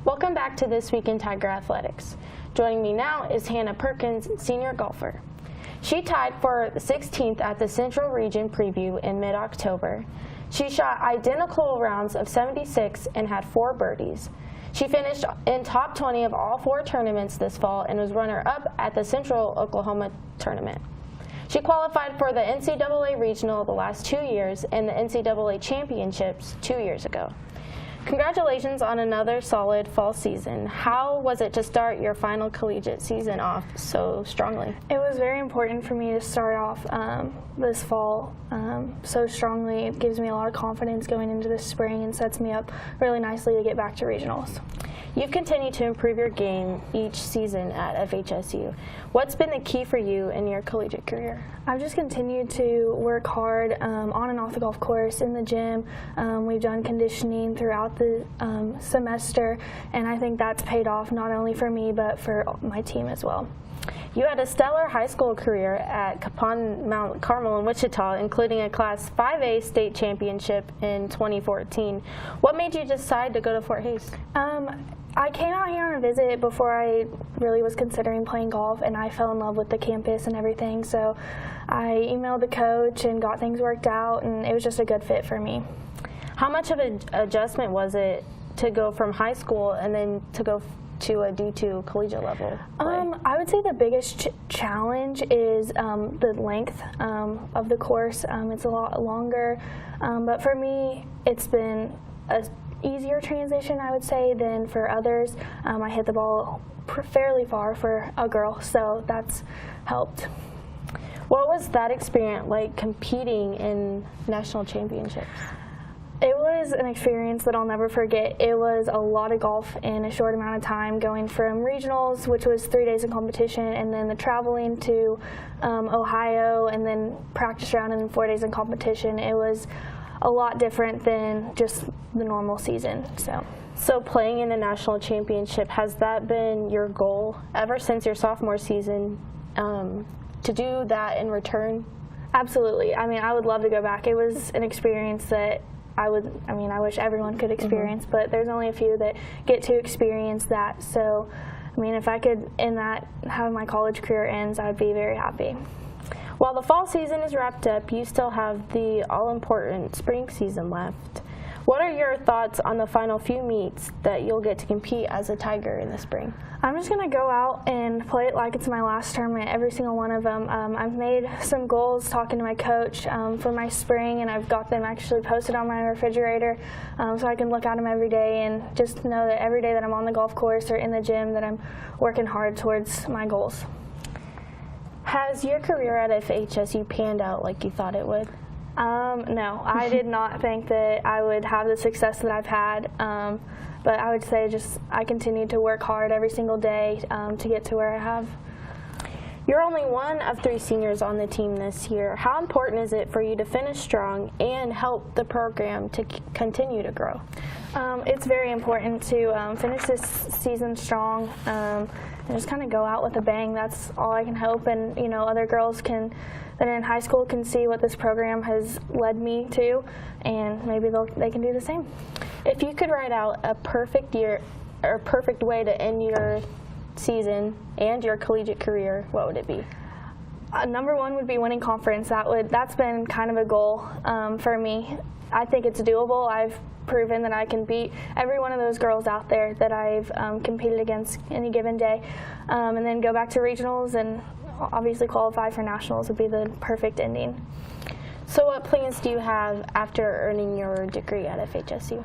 Welcome back to This Week in Tiger Athletics. Joining me now is Hannah Perkins, senior golfer. She tied for 16th at the Central Region Preview in mid-October. She shot identical rounds of 76 and had 4 birdies. She finished in top 20 of all 4 tournaments this fall and was runner-up at the Central Oklahoma tournament. She qualified for the NCAA Regional the last 2 years and the NCAA Championships 2 years ago. Congratulations on another solid fall season. How was it to start your final collegiate season off so strongly? It was very important for me to start off this fall so strongly. It gives me a lot of confidence going into the spring and sets me up really nicely to get back to regionals. You've continued to improve your game each season at FHSU. What's been the key for you in your collegiate career? I've just continued to work hard on and off the golf course, in the gym. We've done conditioning throughout the semester, and I think that's paid off not only for me but for my team as well. You had a stellar high school career at Capon Mount Carmel in Wichita, including a Class 5A state championship in 2014. What made you decide to go to Fort Hays? I came out here on a visit before I really was considering playing golf, and I fell in love with the campus and everything, so I emailed the coach and got things worked out, and it was just a good fit for me. How much of an adjustment was it to go from high school and then to go to a D2 collegiate level play? I would say the biggest challenge is the length of the course. It's a lot longer, but for me, it's been a easier transition, I would say, than for others. I hit the ball fairly far for a girl, so that's helped. What was that experience like competing in national championships? It was an experience that I'll never forget. It was a lot of golf in a short amount of time, going from regionals, which was 3 days of competition, and then the traveling to Ohio, and then practice round, and then 4 days in competition. It was a lot different than just the normal season. So playing in a national championship, has that been your goal ever since your sophomore season, to do that in return? Absolutely. I mean, I would love to go back. It was an experience that I wish everyone could experience, but there's only a few that get to experience that. So, I mean, if I could, in that, have my college career ends, I would be very happy. While the fall season is wrapped up, you still have the all-important spring season left. What are your thoughts on the final few meets that you'll get to compete as a Tiger in the spring? I'm just going to go out and play it like it's my last tournament, every single one of them. I've made some goals talking to my coach for my spring, and I've got them actually posted on my refrigerator so I can look at them every day and just know that every day that I'm on the golf course or in the gym that I'm working hard towards my goals. Has your career at FHSU panned out like you thought it would? No, I did not think that I would have the success that I've had, but I would say just I continue to work hard every single day to get to where I have. You're only one of 3 seniors on the team this year. How important is it for you to finish strong and help the program to continue to grow? It's very important to finish this season strong and just kind of go out with a bang. That's all I can hope, and other girls that are in high school can see what this program has led me to, and maybe they can do the same. If you could write out a perfect year or perfect way to end your season and your collegiate career, what would it be? Number 1 would be winning conference. That's been kind of a goal for me. I think it's doable. I've proven that I can beat every one of those girls out there that I've competed against any given day, and then go back to regionals and obviously qualify for nationals would be the perfect ending. So what plans do you have after earning your degree at FHSU?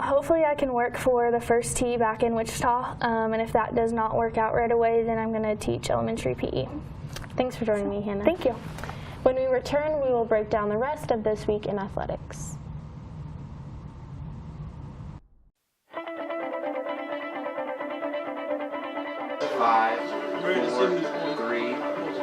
Hopefully I can work for the first tee back in Wichita, and if that does not work out right away, then I'm going to teach elementary PE. Thanks for joining me, Hannah. Thank you. When we return, we will break down the rest of This Week in Athletics. Five, 4, 3,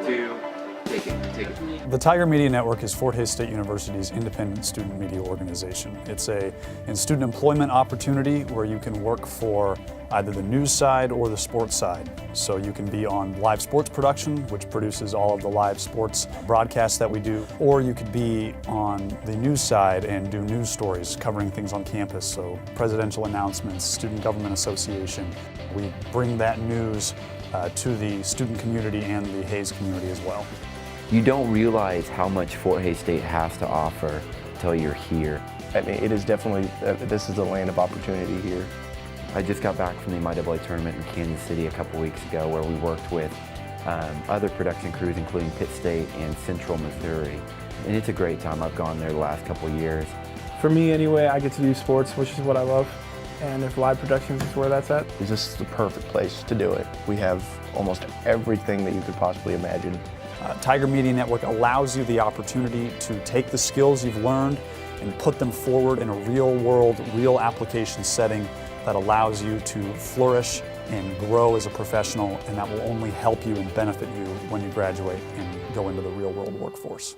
2, Take it. The Tiger Media Network is Fort Hays State University's independent student media organization. It's a student employment opportunity where you can work for either the news side or the sports side. So you can be on live sports production, which produces all of the live sports broadcasts that we do, or you could be on the news side and do news stories covering things on campus, so presidential announcements, Student Government Association. We bring that news to the student community and the Hays community as well. You don't realize how much Fort Hays State has to offer until you're here. I mean, it is definitely, this is a land of opportunity here. I just got back from the MIAA tournament in Kansas City a couple weeks ago where we worked with other production crews including Pitt State and Central Missouri. And it's a great time. I've gone there the last couple years. For me anyway, I get to do sports, which is what I love. And if live productions is where that's at. This is the perfect place to do it. We have almost everything that you could possibly imagine. Tiger Media Network allows you the opportunity to take the skills you've learned and put them forward in a real world, real application setting that allows you to flourish and grow as a professional, and that will only help you and benefit you when you graduate and go into the real world workforce.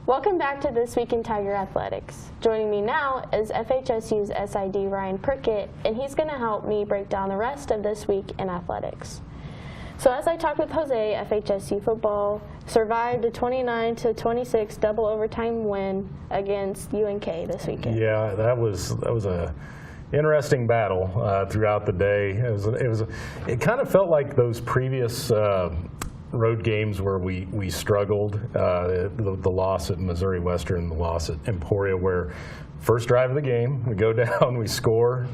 Welcome back to This Week in Tiger Athletics. Joining me now is FHSU's SID Ryan Prickett, and he's going to help me break down the rest of this week in athletics. So as I talked with Jose, FHSU football survived a 29-26 double overtime win against UNK this weekend. Yeah, that was a interesting battle throughout the day. It kind of felt like those previous road games where we struggled, the loss at Missouri Western, the loss at Emporia, where first drive of the game, we go down, we score,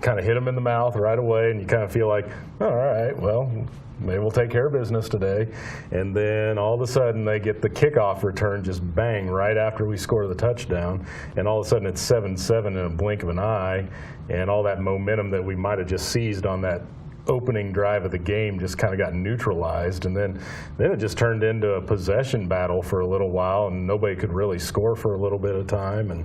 kind of hit them in the mouth right away, and you kind of feel like, all right, well, maybe we'll take care of business today. And then all of a sudden they get the kickoff return just bang right after we score the touchdown, and all of a sudden it's 7-7 in a blink of an eye, and all that momentum that we might have just seized on that opening drive of the game just kind of got neutralized, and then it just turned into a possession battle for a little while, and nobody could really score for a little bit of time, and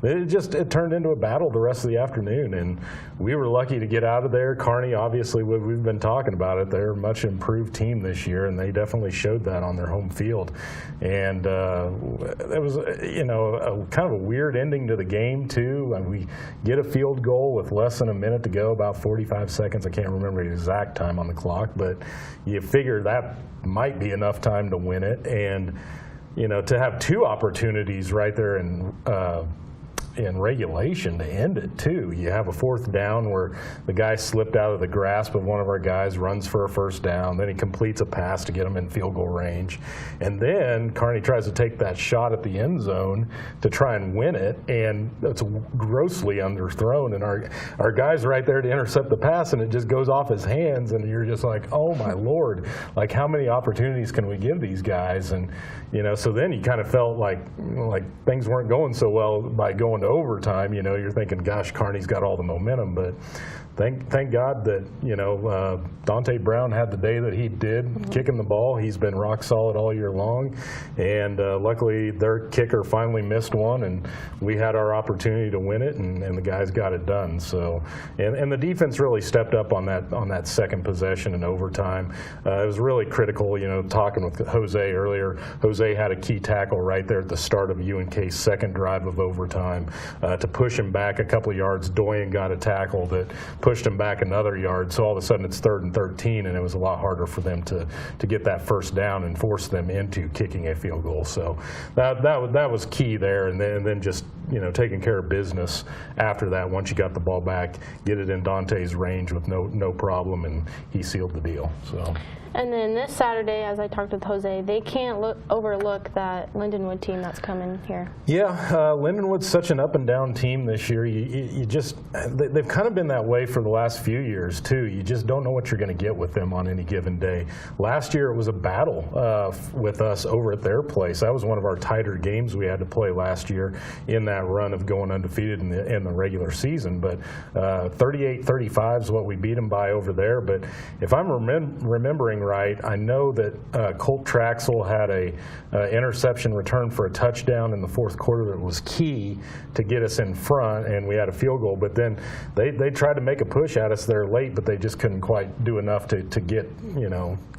it turned into a battle the rest of the afternoon, and we were lucky to get out of there. Kearney, obviously, we've been talking about it, they're a much improved team this year, and they definitely showed that on their home field, and it was kind of a weird ending to the game too. We get a field goal with less than a minute to go, about 45 seconds, I can't remember the exact time on the clock, but you figure that might be enough time to win it, and to have two opportunities right there in regulation to end it too. You have a fourth down where the guy slipped out of the grasp of one of our guys, runs for a first down, then he completes a pass to get him in field goal range, and then Kearney tries to take that shot at the end zone to try and win it, and it's grossly underthrown, and our guy's right there to intercept the pass, and it just goes off his hands, and you're just like, oh my Lord, like how many opportunities can we give these guys? And so then you kind of felt like things weren't going so well by going to overtime. You're thinking, gosh, Kearney's got all the momentum, but thank God that Dante Brown had the day that he did, kicking the ball. He's been rock solid all year long, and luckily their kicker finally missed one, and we had our opportunity to win it, and the guys got it done. So, and the defense really stepped up on that second possession in overtime. It was really critical. Talking with Jose earlier, Jose had a key tackle right there at the start of UNK's second drive of overtime to push him back a couple of yards. Doyen got a tackle that pushed him back another yard, so all of a sudden it's 3rd and 13, and it was a lot harder for them to get that first down and force them into kicking a field goal. So that was key there, and then just taking care of business after that. Once you got the ball back, get it in Dante's range with no problem, and he sealed the deal. So. And then this Saturday, as I talked with Jose, they can't overlook that Lindenwood team that's coming here. Yeah, Lindenwood's such an up and down team this year. They've kind of been that way for the last few years too. You just don't know what you're going to get with them on any given day. Last year it was a battle with us over at their place. That was one of our tighter games we had to play last year in that run of going undefeated in the regular season. But 38-35 is what we beat them by over there. But if I'm remembering remembering right, I know that Colt Traxel had a interception return for a touchdown in the fourth quarter that was key to get us in front, and we had a field goal. But then they tried to make a push at us there late, but they just couldn't quite do enough to get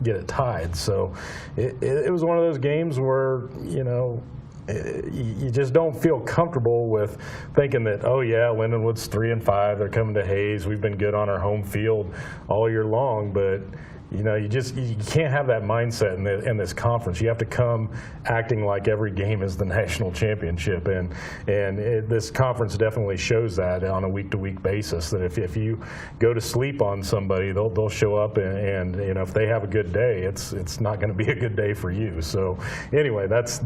it tied. So it was one of those games where you just don't feel comfortable with thinking that, oh yeah, Lindenwood's 3-5, they're coming to Hayes, we've been good on our home field all year long, but you can't have that mindset in this conference. You have to come acting like every game is the national championship, and this conference definitely shows that on a week-to-week basis. That if you go to sleep on somebody, they'll show up, and if they have a good day, it's not going to be a good day for you. So anyway, that's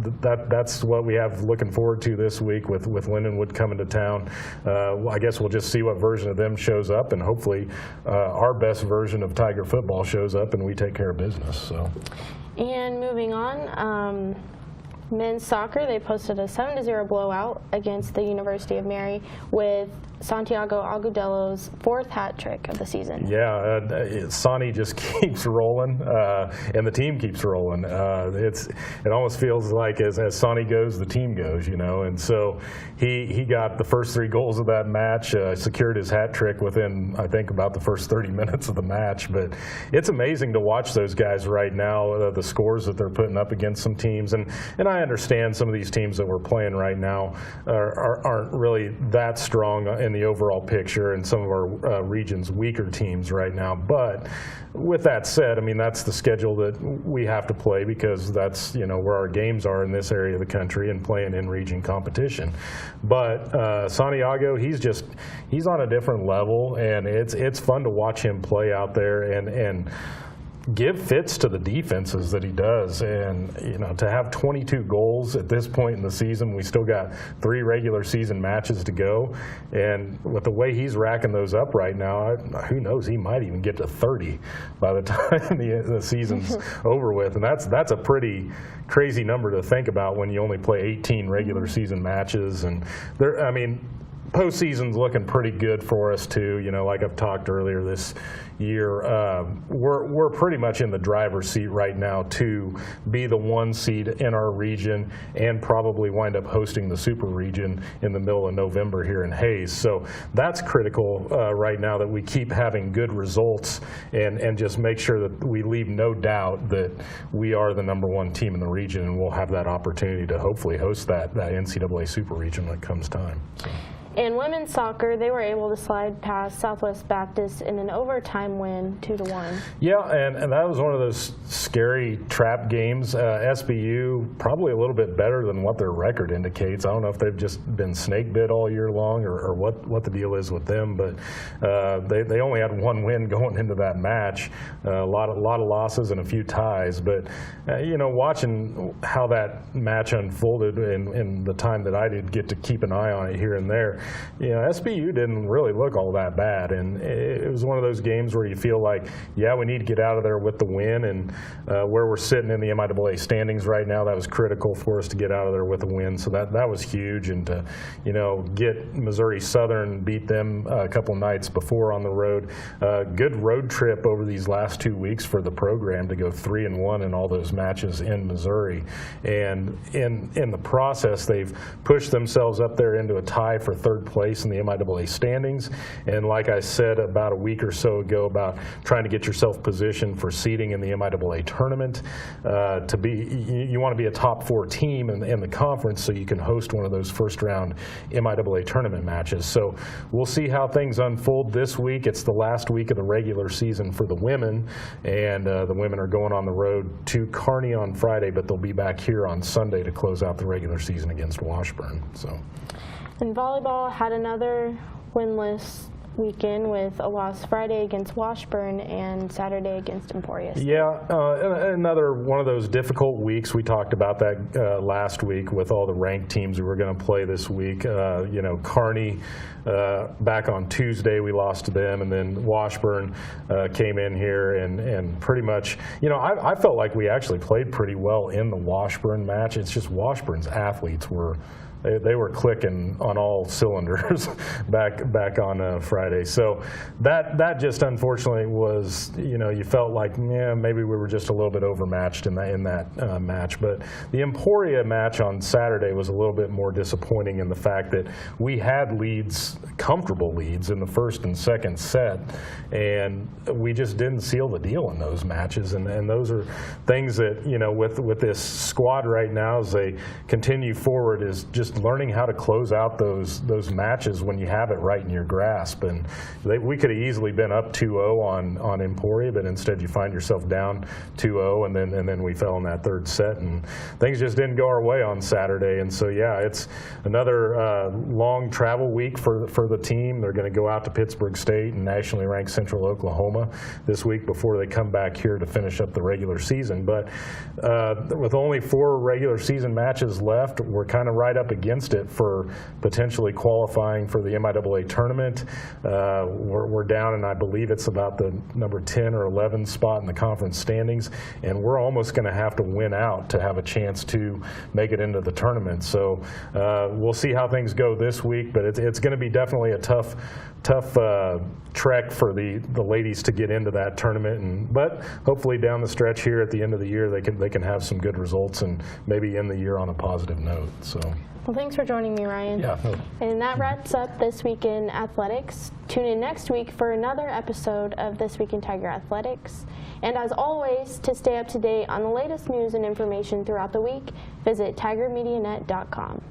what we have looking forward to this week with Lindenwood coming to town. I guess we'll just see what version of them shows up, and hopefully our best version of Tiger football shows up and we take care of business. So. And moving on, men's soccer, they posted a 7-0 blowout against the University of Mary with Santiago Agudelo's 4th hat trick of the season. Yeah, Sonny just keeps rolling, and the team keeps rolling. It almost feels like as Sonny goes, the team goes, and so he got the first 3 goals of that match, secured his hat trick within, I think, about the first 30 minutes of the match. But it's amazing to watch those guys right now, the scores that they're putting up against some teams. And I understand some of these teams that we're playing right now aren't really that strong in the overall picture, and some of our region's weaker teams right now. But with that said, I mean, that's the schedule that we have to play, because that's where our games are in this area of the country and playing in region competition. But Santiago, he's on a different level, and it's fun to watch him play out there and give fits to the defenses that he does. And to have 22 goals at this point in the season, we still got 3 regular season matches to go, and with the way he's racking those up right now, who knows, he might even get to 30 by the time the season's over with. And that's a pretty crazy number to think about when you only play 18 regular season matches. And postseason's looking pretty good for us too. Like I've talked earlier this year, we're pretty much in the driver's seat right now to be the 1 seed in our region, and probably wind up hosting the Super Region in the middle of November here in Hayes. So that's critical right now, that we keep having good results and just make sure that we leave no doubt that we are the #1 team in the region, and we'll have that opportunity to hopefully host that NCAA Super Region when it comes time. So. In women's soccer, they were able to slide past Southwest Baptist in an overtime win, 2-1. Yeah, and that was one of those scary trap games. SBU probably a little bit better than what their record indicates. I don't know if they've just been snake bit all year long, or what the deal is with them, but they only had 1 win going into that match. A lot of losses and a few ties. But watching how that match unfolded in the time that I did get to keep an eye on it here and there, SBU didn't really look all that bad, and it was one of those games where you feel like, yeah, we need to get out of there with the win, and where we're sitting in the MIAA standings right now, that was critical for us to get out of there with a win. So that was huge, and to get Missouri Southern, beat them a couple nights before on the road. Good road trip over these last 2 weeks for the program to go 3-1 in all those matches in Missouri, and in the process, they've pushed themselves up there into a tie for 3rd place in the MIAA standings. And like I said about a week or so ago, about trying to get yourself positioned for seeding in the MIAA tournament, you want to be a top 4 team in the conference, so you can host one of those first round MIAA tournament matches. So we'll see how things unfold this week. It's the last week of the regular season for the women, and the women are going on the road to Kearney on Friday, but they'll be back here on Sunday to close out the regular season against Washburn. So. And volleyball had another winless weekend with a loss Friday against Washburn and Saturday against Emporia State. Yeah, another one of those difficult weeks. We talked about that last week with all the ranked teams we were going to play this week. Kearney, back on Tuesday, we lost to them, and then Washburn came in here and pretty much, I felt like we actually played pretty well in the Washburn match. It's just Washburn's athletes were they were clicking on all cylinders back on Friday. So that just unfortunately was, you felt like, yeah, maybe we were just a little bit overmatched in that match. But the Emporia match on Saturday was a little bit more disappointing in the fact that we had leads, comfortable leads, in the first and second set, and we just didn't seal the deal in those matches. And those are things that, with this squad right now as they continue forward, is just learning how to close out those matches when you have it right in your grasp. And we could have easily been up 2-0 on Emporia, but instead you find yourself down 2-0, and then we fell in that third set, and things just didn't go our way on Saturday. And so yeah, it's another long travel week for the team. They're going to go out to Pittsburgh State and nationally ranked Central Oklahoma this week before they come back here to finish up the regular season. But with only 4 regular season matches left, we're kind of right up against it for potentially qualifying for the MIAA tournament. We're down, and I believe it's about the number 10 or 11 spot in the conference standings, and we're almost going to have to win out to have a chance to make it into the tournament. So we'll see how things go this week, but it's going to be definitely a tough trek for the ladies to get into that tournament. But hopefully down the stretch here at the end of the year, they can have some good results and maybe end the year on a positive note. So. Well, thanks for joining me, Ryan. Yeah. And that wraps up This Week in Athletics. Tune in next week for another episode of This Week in Tiger Athletics. And as always, to stay up to date on the latest news and information throughout the week, visit tigermedianet.com.